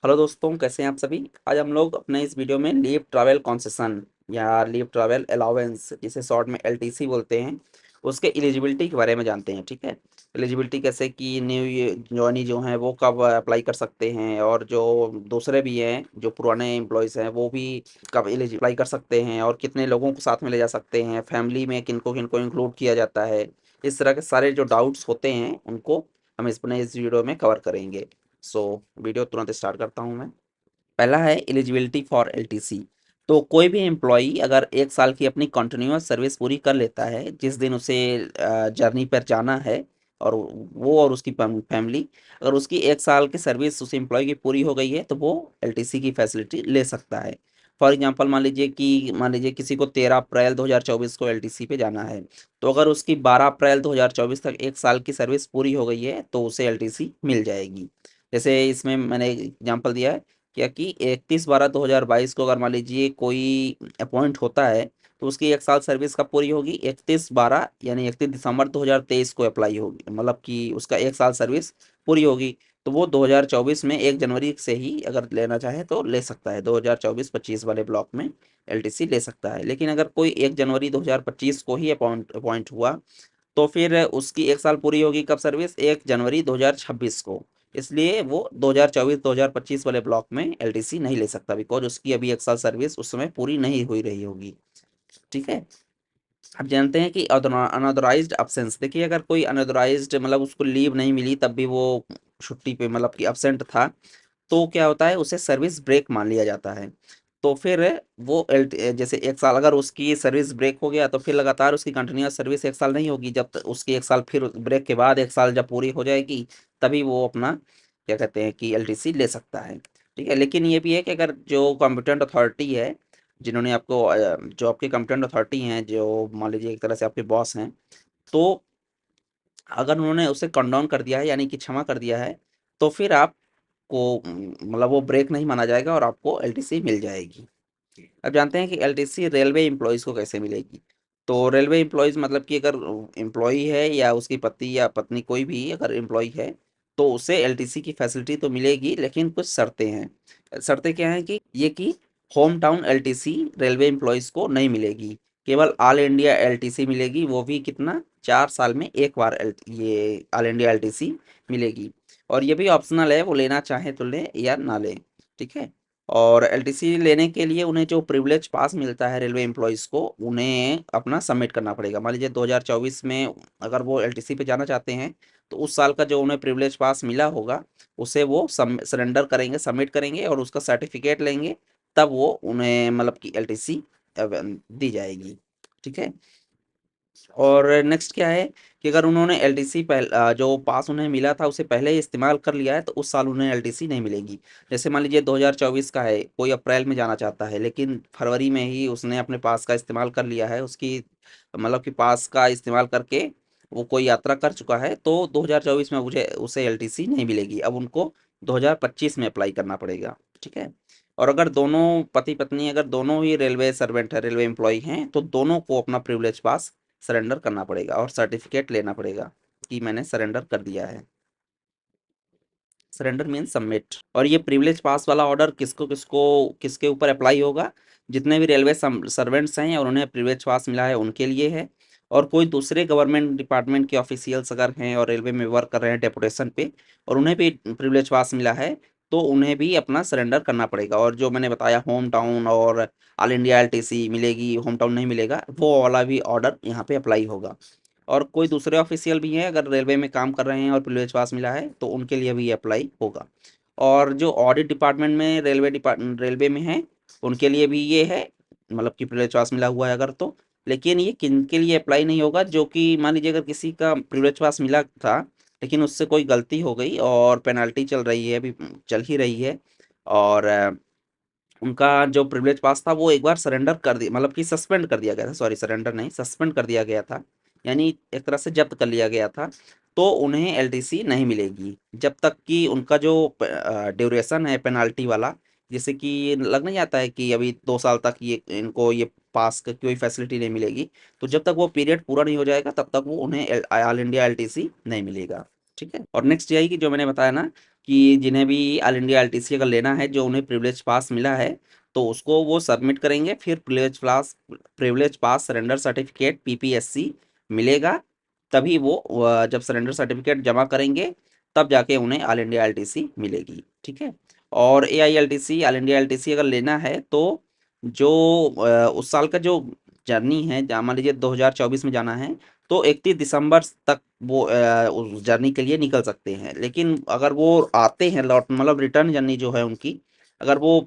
Hello दोस्तों, कैसे हैं आप सभी। आज हम लोग अपने इस वीडियो में लीव ट्रैवल कॉन्सेशन या लीव ट्रैवल अलाउंस, जिसे शॉर्ट में एलटीसी बोलते हैं, उसके एलिजिबिलिटी के बारे में जानते हैं। ठीक है। एलिजिबिलिटी कैसे कि न्यू जॉइनी जो हैं वो कब अप्लाई कर सकते हैं, और जो दूसरे भी हैं जो पुराने एम्प्लॉयज़ हैं वो भी कब अप्लाई कर सकते हैं, और कितने लोगों को साथ में ले जा सकते हैं, फैमिली में किनको किनको इंक्लूड किया जाता है। इस तरह के सारे जो डाउट्स होते हैं उनको हम इस वीडियो में कवर करेंगे। सो वीडियो तुरंत स्टार्ट करता हूँ मैं। पहला है एलिजिबिलिटी फॉर एलटीसी। तो कोई भी एम्प्लॉई अगर 1 साल की अपनी कंटिन्यूअस सर्विस पूरी कर लेता है, जिस दिन उसे जर्नी पर जाना है, और वो और उसकी फैमिली, अगर उसकी 1 साल की सर्विस उस एम्प्लॉय की पूरी हो गई है तो वो एलटीसी की फैसिलिटी ले सकता है। फॉर एग्जांपल मान लीजिए किसी को 13 अप्रैल 2024 को एलटीसी पे जाना है, तो अगर उसकी 12 अप्रैल 2024 तक 1 साल की सर्विस पूरी हो गई है तो उसे एलटीसी मिल जाएगी। जैसे इसमें मैंने एग्जांपल दिया है क्या कि 31/12/2022 को अगर मान लीजिए कोई अपॉइंट होता है, तो उसकी 1 साल सर्विस कब पूरी होगी, 31/12 यानी 31 दिसंबर 2023 को अप्लाई होगी, मतलब कि उसका 1 साल सर्विस पूरी होगी। तो वो 2024 में 1 जनवरी से ही अगर लेना चाहे तो ले सकता है, 2024-25 वाले ब्लॉक में एलटीसी ले सकता है। लेकिन अगर कोई 1 जनवरी 2025 को ही अपॉइंट अपॉइंट हुआ, तो फिर उसकी 1 साल पूरी होगी कब सर्विस, 1 जनवरी 2026 को। इसलिए वो 2024-2025 वाले ब्लॉक में एलटीसी नहीं ले सकता, बिकॉज उसकी अभी 1 साल सर्विस उस समय पूरी नहीं हुई रही होगी। ठीक है। अब जानते हैं कि अनऑथराइज्ड अब्सेंस। देखिए, अगर कोई अनऑथराइज्ड मतलब उसको लीव नहीं मिली तब भी वो छुट्टी पे मतलब कि अब्सेंट था, तो क्या होता है, उसे सर्विस ब्रेक मान लिया जाता है। तो फिर वो जैसे 1 साल अगर उसकी सर्विस ब्रेक हो गया, तो फिर लगातार उसकी कंटिन्यूस सर्विस 1 साल नहीं होगी। जब तक उसकी 1 साल, फिर ब्रेक के बाद 1 साल जब पूरी हो जाएगी, तभी वो अपना क्या कहते हैं कि एलटीसी ले सकता है। ठीक है। लेकिन ये भी है कि अगर जो कॉम्पिटेंट अथॉरिटी है, जिन्होंने आपको जो आपके कॉम्पिटेंट अथॉरिटी हैं, जो मान लीजिए एक तरह से आपके बॉस हैं, तो अगर उन्होंने उसे कंडाउन कर दिया है यानी कि क्षमा कर दिया है, तो फिर आपको मतलब वो ब्रेक नहीं माना जाएगा और आपको एलटीसी मिल जाएगी। अब जानते हैं कि एलटीसी रेलवे एम्प्लॉयज़ को कैसे मिलेगी। तो रेलवे एम्प्लॉयज़ मतलब कि अगर एम्प्लॉई है या उसकी पति या पत्नी कोई भी अगर एम्प्लॉई है, तो उसे एलटीसी की फैसिलिटी तो मिलेगी, लेकिन कुछ शर्तें हैं। शर्तें क्या हैं कि ये कि home town LTC railway employees को नहीं मिलेगी। केवल ऑल इंडिया एलटीसी मिलेगी, वो भी कितना, 4 साल में एक बार ये ऑल इंडिया एलटीसी मिलेगी। और ये भी ऑप्शनल है, वो लेना चाहे तो लें या ना लें। ठीक है। और एलटीसी लेने के लिए उन्हें जो प्रिविलेज पास मिलता है रेलवे एम्प्लॉयज़ को, उन्हें अपना सबमिट करना पड़ेगा। मान लीजिए 2024 में अगर वो एलटीसी पे जाना चाहते हैं, तो उस साल का जो उन्हें प्रिविलेज पास मिला होगा, उसे वो सरेंडर करेंगे, सबमिट करेंगे और उसका सर्टिफिकेट लेंगे। तब वो उन्हें मतलब कि एलटीसी दी जाएगी। ठीक है। और नेक्स्ट क्या है कि अगर उन्होंने एलटीसी जो पास उन्हें मिला था उसे पहले ही इस्तेमाल कर लिया है, तो उस साल उन्हें एलटीसी नहीं मिलेगी। जैसे मान लीजिए 2024 का है, कोई अप्रैल में जाना चाहता है, लेकिन फरवरी में ही उसने अपने पास का इस्तेमाल कर लिया है, उसकी मतलब कि पास का इस्तेमाल करके वो कोई यात्रा कर चुका है, तो 2024 में मुझे उसे एलटीसी नहीं मिलेगी। अब उनको 2025 में अप्लाई करना पड़ेगा। ठीक है। और अगर दोनों पति पत्नी अगर दोनों ही रेलवे सर्वेंट है, रेलवे एम्प्लॉय हैं, तो दोनों को अपना प्रिविलेज पास सरेंडर करना पड़ेगा और सर्टिफिकेट लेना पड़ेगा कि मैंने सरेंडर कर दिया है। Surrender mean submit. और ये प्रिविलेज पास वाला ऑर्डर किसको किसको किसके ऊपर अप्लाई होगा, जितने भी रेलवे सर्वेंट्स हैं और उन्हें प्रिविलेज पास मिला है उनके लिए है। और कोई दूसरे गवर्नमेंट डिपार्टमेंट के ऑफिशियल्स अगर हैं और रेलवे में वर्क कर रहे हैं डेपुटेशन पे, और उन्हें भी प्रिविलेज पास मिला है, तो उन्हें भी अपना सरेंडर करना पड़ेगा। और जो मैंने बताया होम टाउन और ऑल इंडिया एलटीसी मिलेगी, होम टाउन नहीं मिलेगा, वो वाला भी ऑर्डर यहाँ पे अप्लाई होगा। और कोई दूसरे ऑफिशियल भी हैं अगर रेलवे में काम कर रहे हैं और प्रिविलेज पास मिला है, तो उनके लिए भी ये अप्लाई होगा। और जो ऑडिट डिपार्टमेंट में रेलवे में है, उनके लिए भी ये है, मतलब कि प्रिविलेज पास मिला हुआ है अगर तो। लेकिन ये किन के लिए अप्लाई नहीं होगा, जो कि मान लीजिए अगर किसी का प्रिविलेज पास मिला था, लेकिन उससे कोई गलती हो गई और पेनल्टी चल रही है, अभी चल ही रही है, और उनका जो प्रिविलेज पास था वो एक बार सरेंडर कर दिया, मतलब कि सस्पेंड कर दिया गया था, सॉरी सरेंडर नहीं, सस्पेंड कर दिया गया था, यानी एक तरह से जब्त कर लिया गया था। तो उन्हें एलटीसी नहीं मिलेगी जब तक कि उनका जो ड्यूरेशन है पेनाल्टी वाला, जैसे कि लग नहीं जाता है कि अभी 2 साल तक ये इनको ये पास की कोई फैसिलिटी नहीं मिलेगी। तो जब तक वो पीरियड पूरा नहीं हो जाएगा तब तक वो उन्हें ऑल इंडिया एलटीसी नहीं मिलेगा। ठीक है। और नेक्स्ट यही कि जो मैंने बताया ना कि जिन्हें भी ऑल इंडिया एलटीसी अगर लेना है, जो उन्हें प्रिविलेज पास मिला है, तो उसको वो सबमिट करेंगे। फिर प्रिविलेज पास सरेंडर सर्टिफिकेट पीपीएससी मिलेगा। तभी वो जब सरेंडर सर्टिफिकेट जमा करेंगे, तब जाके उन्हें ऑल इंडिया एलटीसी मिलेगी। ठीक है। और एआईएलटीसी ऑल इंडिया एलटीसी अगर लेना है, तो जो उस साल का जो जर्नी है, मान लीजिए 2024 में जाना है, तो 31 दिसंबर तक वो उस जर्नी के लिए निकल सकते हैं। लेकिन अगर वो आते हैं लौट, मतलब रिटर्न जर्नी जो है उनकी, अगर वो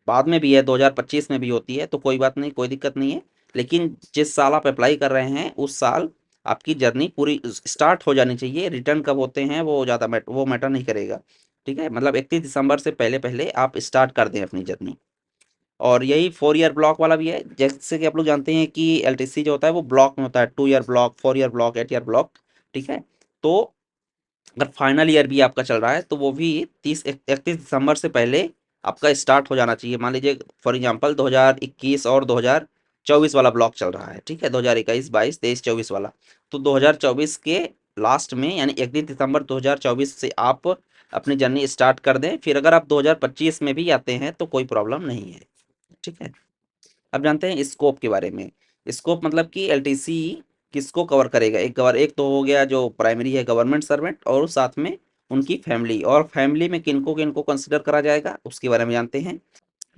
बाद में भी है, 2025 में भी होती है, तो कोई बात नहीं, कोई दिक्कत नहीं है। लेकिन जिस साल आप अप्लाई कर रहे हैं, उस साल आपकी जर्नी पूरी स्टार्ट हो जानी चाहिए। रिटर्न कब होते हैं वो ज़्यादा वो मैटर नहीं करेगा। ठीक है, मतलब 31 दिसंबर से पहले पहले आप स्टार्ट कर दें अपनी जर्नी। और यही 4 ईयर ब्लॉक वाला भी है। जैसे कि आप लोग जानते हैं कि एलटीसी जो होता है वो ब्लॉक में होता है, 2 year block, 4 year block, 8 year block. ठीक है। तो अगर फाइनल ईयर भी आपका चल रहा है, तो वो भी 31 दिसंबर से पहले आपका स्टार्ट हो जाना चाहिए। मान लीजिए फॉर एग्जांपल 2021 और 2024 वाला ब्लॉक चल रहा है। ठीक है, 2021, 22, 23, 24 वाला। तो 2024 के लास्ट में, यानी 31 दिसंबर 2024 से आप अपनी जर्नी स्टार्ट कर दें। फिर अगर आप 2025 में भी आते हैं, तो कोई प्रॉब्लम नहीं है। ठीक है। अब जानते हैं स्कोप के बारे में। स्कोप मतलब कि एलटीसी किसको कवर करेगा। एक तो हो गया जो प्राइमरी है, गवर्नमेंट सर्वेंट, और साथ में उनकी फैमिली। और फैमिली में किनको किनको कंसिडर करा जाएगा, उसके बारे में जानते हैं।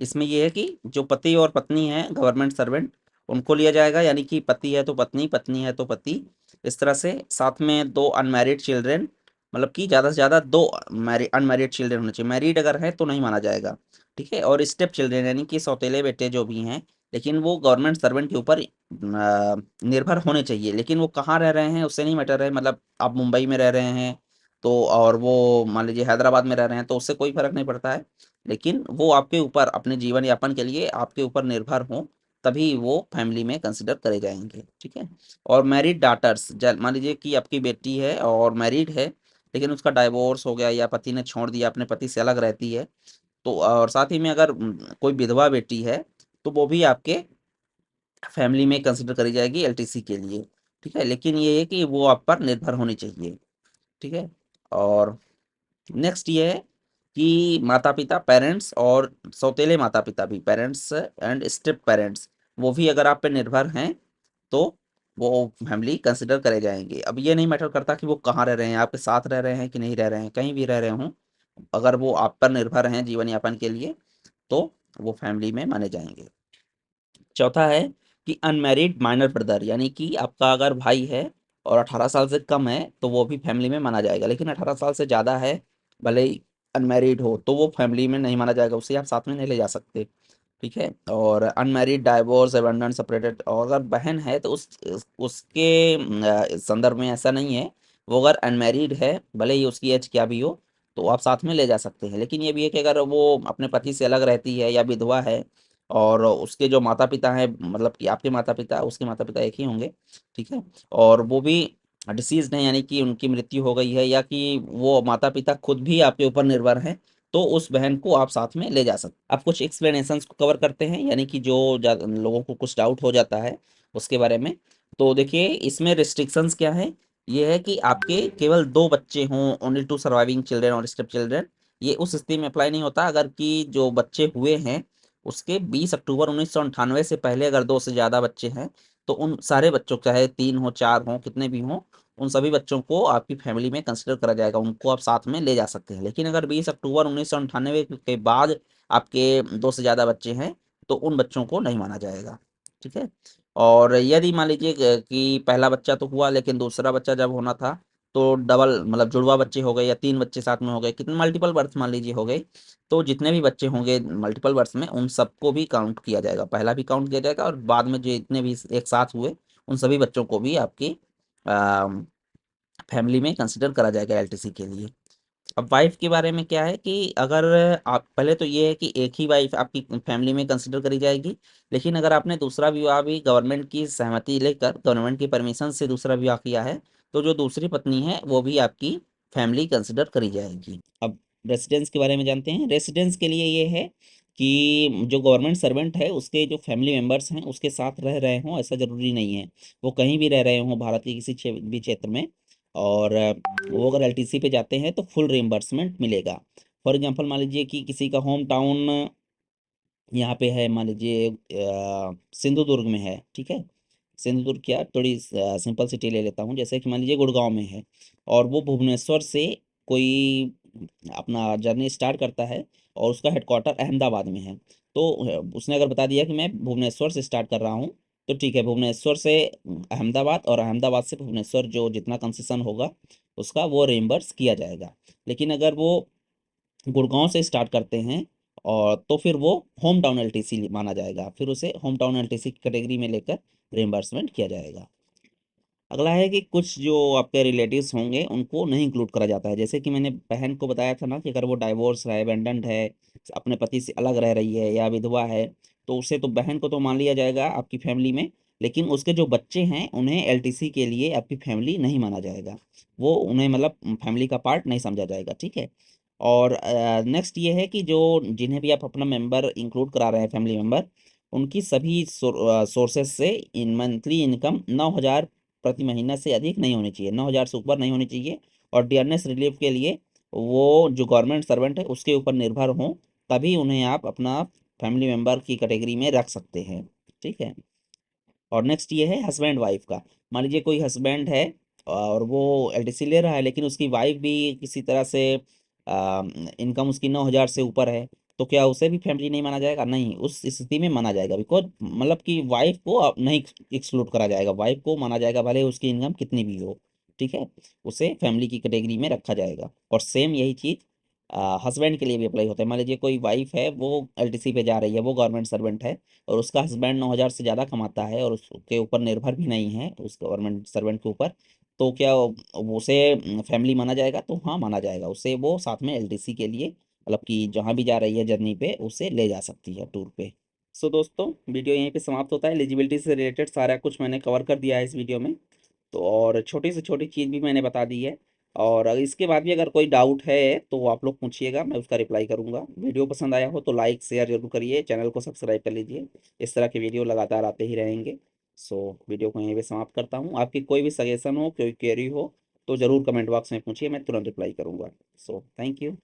इसमें ये है कि जो पति और पत्नी है गवर्नमेंट सर्वेंट, उनको लिया जाएगा। यानी कि पति है तो पत्नी, पत्नी है तो पति, इस तरह से। साथ में 2 अनमैरिड चिल्ड्रेन, मतलब कि ज़्यादा से ज़्यादा 2 अनमैरिड चिल्ड्रेन होने चाहिए। मैरिड अगर है तो नहीं माना जाएगा। ठीक है। और स्टेप चिल्ड्रेन, यानी कि सौतेले बेटे जो भी हैं, लेकिन वो गवर्नमेंट सर्वेंट के ऊपर निर्भर होने चाहिए। लेकिन वो कहाँ रह रहे हैं उससे नहीं मैटर है। मतलब आप मुंबई में रह रहे हैं, तो और वो मान लीजिए हैदराबाद में रह रहे हैं, तो उससे कोई फर्क नहीं पड़ता है। लेकिन वो आपके ऊपर, अपने जीवन यापन के लिए आपके ऊपर निर्भर हों, तभी वो फैमिली में कंसिडर करे जाएंगे। ठीक है। और मैरिड डाटर्स, मान लीजिए कि आपकी बेटी है और मैरिड है, लेकिन उसका डाइवोर्स हो गया या पति ने छोड़ दिया, अपने पति से अलग रहती है, तो और साथ ही में अगर कोई विधवा बेटी है, तो वो भी आपके फैमिली में कंसिडर करी जाएगी एलटीसी के लिए। ठीक है। लेकिन ये है कि वो आप पर निर्भर होनी चाहिए। ठीक है। और नेक्स्ट ये है कि माता पिता, पेरेंट्स, और सौतेले माता पिता भी, पेरेंट्स एंड स्टेप पेरेंट्स, वो भी अगर आप पे निर्भर हैं, तो वो फैमिली कंसिडर करे जाएंगे। अब ये नहीं मैटर करता कि वो कहाँ रह रहे हैं, आपके साथ रह रहे हैं कि नहीं रह रहे हैं, कहीं भी रह रहे हों, अगर वो आप पर निर्भर हैं जीवन यापन के लिए, तो वो फैमिली में माने जाएंगे। चौथा है कि अनमैरिड माइनर ब्रदर, यानी कि आपका अगर भाई है और 18 साल से कम है, तो वो भी फैमिली में माना जाएगा। लेकिन 18 साल से ज़्यादा है, भले ही अनमैरिड हो, तो वो फैमिली में नहीं माना जाएगा, उसे आप साथ में नहीं ले जा सकते। ठीक है। और अनमैरिड, डाइवोर्स, अबैंडन, सेपरेटेड, और अगर बहन है तो उसके संदर्भ में ऐसा नहीं है। वो अगर अनमैरिड है, भले ही उसकी एज क्या भी हो, तो आप साथ में ले जा सकते हैं। लेकिन ये भी है कि अगर वो अपने पति से अलग रहती है या विधवा है, और उसके जो माता पिता हैं, मतलब कि आपके माता पिता, उसके माता पिता एक ही होंगे। ठीक है। और वो भी डिसीज्ड हैं, यानी कि उनकी मृत्यु हो गई है, या कि वो माता पिता खुद भी आपके ऊपर निर्भर हैं, तो उस बहन को आप साथ में ले जा सकते। आप कुछ एक्सप्लेनेशंस को कवर करते हैं, यानी कि जो लोगों को कुछ डाउट हो जाता है उसके बारे में। तो देखिए, इसमें रिस्ट्रिक्शंस क्या है। ये है कि आपके केवल 2 बच्चे हों, ओनली 2 सर्वाइविंग चिल्ड्रेन और स्टेप चिल्ड्रेन। ये उस स्थिति में अप्लाई नहीं होता अगर कि जो बच्चे हुए हैं, उसके 20 अक्टूबर 1998 से पहले अगर 2 से ज़्यादा बच्चे हैं, तो उन सारे बच्चों, चाहे 3 हो, 4 हो, कितने भी हों, उन सभी बच्चों को आपकी फैमिली में कंसिडर करा जाएगा, उनको आप साथ में ले जा सकते हैं। लेकिन अगर 20 अक्टूबर 1998 के बाद आपके 2 से ज़्यादा बच्चे हैं, तो उन बच्चों को नहीं माना जाएगा। ठीक है। और यदि मान लीजिए कि पहला बच्चा तो हुआ, लेकिन दूसरा बच्चा जब होना था, तो डबल, मतलब जुड़वा बच्चे हो गए, या 3 बच्चे साथ में हो गए, कितने मल्टीपल बर्थ मान लीजिए हो गए, तो जितने भी बच्चे होंगे मल्टीपल बर्थ में, उन सबको भी काउंट किया जाएगा। पहला भी काउंट किया जाएगा, और बाद में जो जितने भी एक साथ हुए, उन सभी बच्चों को भी आपकी फैमिली में कंसिडर करा जाएगा एलटीसी के लिए। अब वाइफ के बारे में क्या है कि अगर आप, पहले तो ये है कि एक ही वाइफ आपकी फैमिली में कंसिडर करी जाएगी। लेकिन अगर आपने दूसरा विवाह भी गवर्नमेंट की सहमति लेकर, गवर्नमेंट की परमिशन से दूसरा विवाह किया है, तो जो दूसरी पत्नी है वो भी आपकी फैमिली कंसिडर करी जाएगी। अब रेसिडेंस के बारे में जानते हैं। रेसिडेंस के लिए ये है कि जो गवर्नमेंट सर्वेंट है, उसके जो फैमिली मेंबर्स हैं उसके साथ रह रहे हों, ऐसा ज़रूरी नहीं है। वो कहीं भी रह रहे हों भारत के किसी भी क्षेत्र में, और वो अगर एलटीसी पे जाते हैं तो फुल रिम्बर्समेंट मिलेगा। फॉर एग्जांपल मान लीजिए कि किसी का होम टाउन यहाँ पे है, मान लीजिए सिंधुदुर्ग में है, ठीक है। सिंधुदुर्ग क्या, थोड़ी सिंपल सिटी ले लेता हूँ, जैसे कि मान लीजिए गुड़गांव में है और वो भुवनेश्वर से कोई अपना जर्नी स्टार्ट करता है और उसका हेडक्वार्टर अहमदाबाद में है। तो उसने अगर बता दिया कि मैं भुवनेश्वर से स्टार्ट कर रहा हूँ, तो ठीक है, भुवनेश्वर से अहमदाबाद और अहमदाबाद से भुवनेश्वर जो जितना कंसेशन होगा उसका वो रिम्बर्स किया जाएगा। लेकिन अगर वो गुड़गांव से स्टार्ट करते हैं और तो फिर वो होम टाउन एलटीसी माना जाएगा, फिर उसे होम टाउन एलटीसी की कैटेगरी में लेकर रिम्बर्समेंट किया जाएगा। अगला है कि कुछ जो आपके रिलेटिव्स होंगे उनको नहीं इंक्लूड करा जाता है, जैसे कि मैंने बहन को बताया था ना कि अगर वो डाइवोर्स है, अबेंडेंट है, अपने पति से अलग रह रही है या विधवा है, तो उसे तो बहन को तो मान लिया जाएगा आपकी फैमिली में, लेकिन उसके जो बच्चे हैं उन्हें एलटीसी के लिए आपकी फैमिली नहीं माना जाएगा, वो उन्हें मतलब फैमिली का पार्ट नहीं समझा जाएगा, ठीक है। और नेक्स्ट ये है कि जो जिन्हें भी आप अपना मेंबर इंक्लूड करा रहे हैं, फैमिली मेंबर, उनकी सभी सोर्सेज से इन मंथली इनकम 9,000 प्रति महीना से अधिक नहीं होनी चाहिए, 9,000 से ऊपर नहीं होनी चाहिए। और डियरनेस रिलीफ के लिए वो जो गवर्नमेंट सर्वेंट है उसके ऊपर निर्भर हों, तभी उन्हें आप अपना फैमिली मेंबर की कैटेगरी में रख सकते हैं, ठीक है। और नेक्स्ट ये है हस्बैंड वाइफ का। मान लीजिए कोई हस्बैंड है और वो एलटीसी ले रहा है, लेकिन उसकी वाइफ भी किसी तरह से इनकम उसकी 9,000 से ऊपर है, तो क्या उसे भी फैमिली नहीं माना जाएगा? नहीं, उस स्थिति में माना जाएगा, बिकॉज मतलब कि वाइफ को अब नहीं एक्सक्लूड करा जाएगा, वाइफ को माना जाएगा भले उसकी इनकम कितनी भी हो, ठीक है। उसे फैमिली की कैटेगरी में रखा जाएगा। और सेम यही चीज़ हस्बैंड के लिए भी अप्लाई होता है। मान लीजिए कोई वाइफ है, वो एलटीसी पे जा रही है, वो गवर्नमेंट सर्वेंट है और उसका हस्बैंड 9,000 से ज़्यादा कमाता है और उसके ऊपर निर्भर भी नहीं है उस गवर्नमेंट सर्वेंट के ऊपर, तो क्या उसे फैमिली माना जाएगा? तो हाँ, माना जाएगा, उसे वो साथ में एलटीसी के लिए मतलब कि जहाँ भी जा रही है जर्नी पे उसे ले जा सकती है टूर पे। सो दोस्तों, वीडियो यहीं पे समाप्त होता है। एलिजिबिलिटी से रिलेटेड सारा कुछ मैंने कवर कर दिया है इस वीडियो में, तो और छोटी से छोटी चीज़ भी मैंने बता दी है। और इसके बाद भी अगर कोई डाउट है तो आप लोग पूछिएगा, मैं उसका रिप्लाई करूँगा। वीडियो पसंद आया हो तो लाइक शेयर जरूर करिए, चैनल को सब्सक्राइब कर लीजिए, इस तरह के वीडियो लगातार आते ही रहेंगे। सो वीडियो को यहीं पे समाप्त करता हूँ। आपकी कोई भी सजेशन हो, कोई क्वेरी हो तो ज़रूर कमेंट बॉक्स में पूछिए, मैं तुरंत रिप्लाई करूँगा। So thank you.